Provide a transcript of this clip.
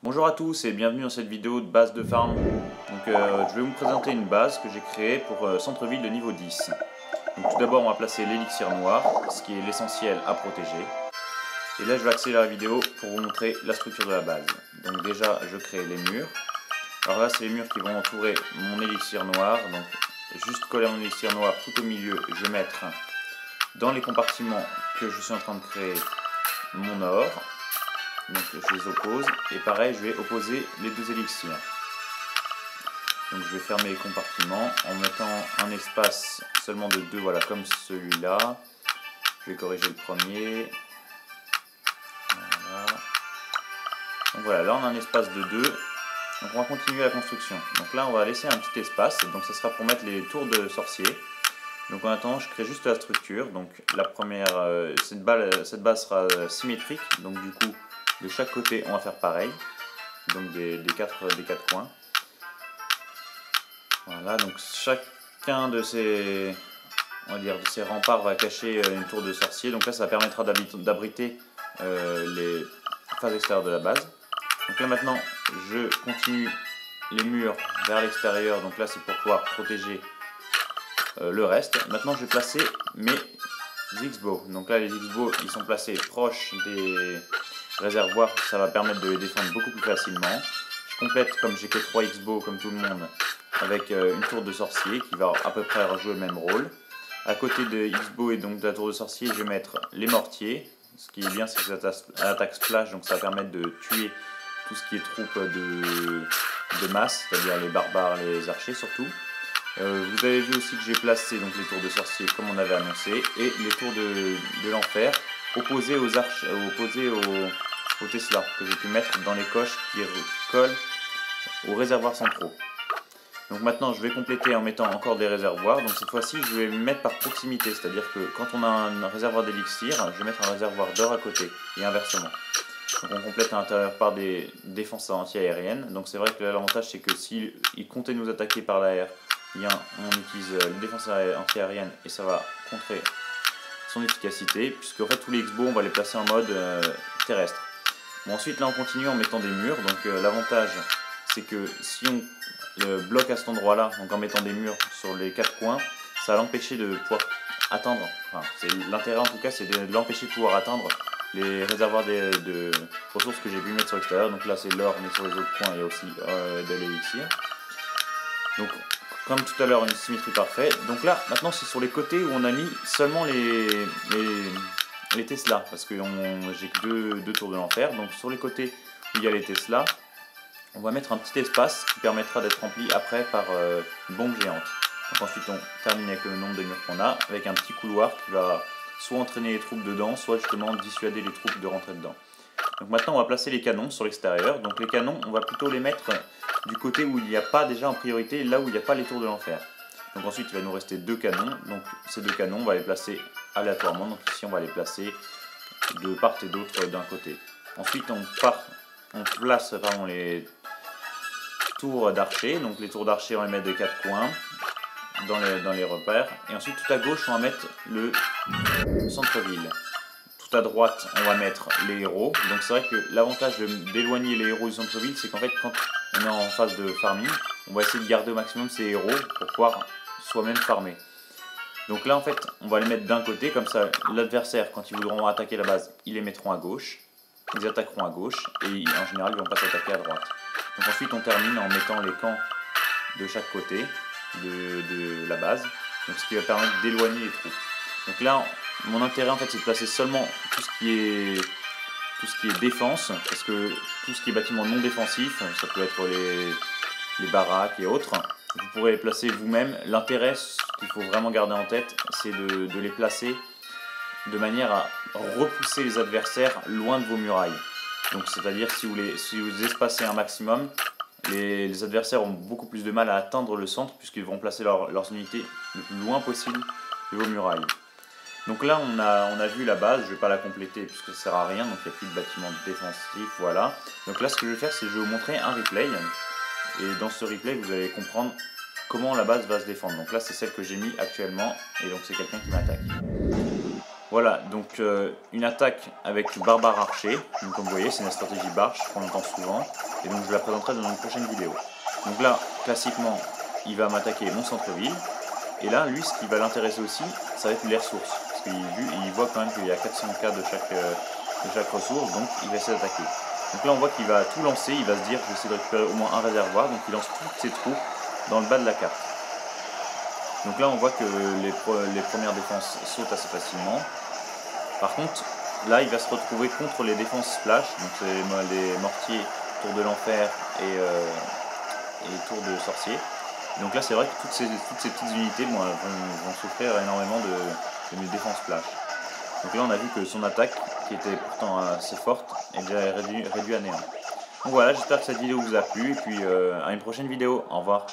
Bonjour à tous et bienvenue dans cette vidéo de base de farm. Je vais vous présenter une base que j'ai créée pour centre-ville de niveau 10. Donc, tout d'abord on va placer l'élixir noir, ce qui est l'essentiel à protéger. Et là je vais accélérer la vidéo pour vous montrer la structure de la base. Donc déjà je crée les murs. Alors là c'est les murs qui vont entourer mon élixir noir. Donc juste coller mon élixir noir tout au milieu, je vais mettre dans les compartiments que je suis en train de créer mon or. Donc je les oppose et pareil je vais opposer les deux élixirs. Donc je vais fermer les compartiments en mettant un espace seulement de 2, voilà, comme celui-là. Je vais corriger le premier. Voilà. Donc voilà, là on a un espace de 2. Donc on va continuer la construction. Donc là on va laisser un petit espace, donc ça sera pour mettre les tours de sorcier. Donc en attendant je crée juste la structure. Donc la première, cette base sera symétrique, donc du coup de chaque côté on va faire pareil, donc des quatre coins. Voilà, donc chacun de ces, de ces remparts va cacher une tour de sorcier. Donc là ça permettra d'abriter les phases extérieures de la base. Donc là maintenant je continue les murs vers l'extérieur, donc là c'est pour pouvoir protéger le reste. Maintenant je vais placer mes X-bows. Donc là les X-bows ils sont placés proches des réservoirs, ça va permettre de les défendre beaucoup plus facilement. Je complète, comme j'ai que 3 X-bows comme tout le monde, avec une tour de sorcier qui va à peu près jouer le même rôle. À côté de X-bow et donc de la tour de sorcier, je vais mettre les mortiers. Ce qui est bien, c'est que ça attaque splash, donc ça va permettre de tuer tout ce qui est troupes de masse, c'est-à-dire les barbares, les archers surtout. Vous avez vu aussi que j'ai placé donc les tours de sorcier comme on avait annoncé, et les tours de l'enfer opposées aux Tesla que j'ai pu mettre dans les coches qui collent aux réservoirs centraux. Donc maintenant je vais compléter en mettant encore des réservoirs. Donc cette fois-ci je vais mettre par proximité, c'est-à-dire que quand on a un réservoir d'élixir, je vais mettre un réservoir d'or à côté et inversement. Donc on complète à l'intérieur par des défenses anti-aériennes. Donc c'est vrai que l'avantage c'est que s'ils comptaient nous attaquer par l'air, on utilise les défenses anti-aériennes et ça va contrer son efficacité, puisque en fait tous les X-bows on va les placer en mode terrestre. Bon, ensuite là on continue en mettant des murs. Donc l'avantage c'est que si on bloque à cet endroit là, donc en mettant des murs sur les 4 coins, ça va l'empêcher de pouvoir atteindre, enfin, l'intérêt en tout cas c'est de l'empêcher de pouvoir atteindre les réservoirs de ressources que j'ai pu mettre sur l'extérieur. Donc là c'est l'or, mais sur les autres coins il y a aussi de l'élixir. Donc comme tout à l'heure une symétrie parfaite. Donc là maintenant c'est sur les côtés où on a mis seulement les Tesla, parce que j'ai que deux tours de l'enfer. Donc sur les côtés où il y a les Tesla, on va mettre un petit espace qui permettra d'être rempli après par une bombe géante. Donc ensuite on termine avec le nombre de murs qu'on a, avec un petit couloir qui va soit entraîner les troupes dedans, soit justement dissuader les troupes de rentrer dedans. Donc maintenant on va placer les canons sur l'extérieur. Donc les canons on va plutôt les mettre du côté où il n'y a pas déjà en priorité, là où il n'y a pas les tours de l'enfer. Donc ensuite il va nous rester 2 canons. Donc ces 2 canons on va les placer aléatoirement. Donc ici on va les placer de part et d'autre d'un côté. Ensuite on place les tours d'archer. Donc les tours d'archer on les met des 4 coins dans les repères. Et ensuite tout à gauche on va mettre le centre-ville. Tout à droite on va mettre les héros. Donc c'est vrai que l'avantage d'éloigner les héros du centre-ville, c'est qu'en fait quand on est en phase de farming, on va essayer de garder au maximum ces héros pour pouvoir soi-même farmer. Donc là en fait on va les mettre d'un côté, comme ça l'adversaire quand ils voudront attaquer la base, ils les mettront à gauche, ils attaqueront à gauche et en général ils ne vont pas s'attaquer à droite. Donc ensuite on termine en mettant les camps de chaque côté de la base, donc ce qui va permettre d'éloigner les troupes. Donc là mon intérêt en fait c'est de placer seulement tout ce qui est défense, parce que tout ce qui est bâtiment non défensif, ça peut être les baraques et autres, vous pourrez les placer vous-même. L'intérêt qu'il faut vraiment garder en tête, c'est de les placer de manière à repousser les adversaires loin de vos murailles. Donc c'est-à-dire si vous espacez un maximum, les adversaires ont beaucoup plus de mal à atteindre le centre, puisqu'ils vont placer leurs unités le plus loin possible de vos murailles. Donc là on a vu la base, je ne vais pas la compléter puisque ça ne sert à rien, donc il n'y a plus de bâtiment défensif, voilà. Donc là ce que je vais faire c'est que je vais vous montrer un replay, et dans ce replay vous allez comprendre comment la base va se défendre. Donc là c'est celle que j'ai mis actuellement, et donc c'est quelqu'un qui m'attaque. Voilà, donc une attaque avec Barbare Archer. Donc comme vous voyez, c'est une stratégie Barche qu'on entend souvent. Et donc je la présenterai dans une prochaine vidéo. Donc là, classiquement, il va m'attaquer mon centre-ville. Et là, lui, ce qui va l'intéresser aussi, ça va être les ressources. Parce qu'il voit quand même qu'il y a 400K de chaque ressource, donc il va essayer d'attaquer. Donc là, on voit qu'il va tout lancer, il va se dire, je vais essayer de récupérer au moins un réservoir. Donc il lance toutes ses troupes dans le bas de la carte. Donc là, on voit que les premières défenses sautent assez facilement. Par contre, là, il va se retrouver contre les défenses splash. Donc c'est les mortiers, tour de l'enfer et tour de sorcier. Donc là, c'est vrai que toutes ces petites unités vont souffrir énormément de mes défenses splash. Donc là, on a vu que son attaque, qui était pourtant assez forte, est déjà réduite à néant. Donc voilà, j'espère que cette vidéo vous a plu, et puis à une prochaine vidéo. Au revoir.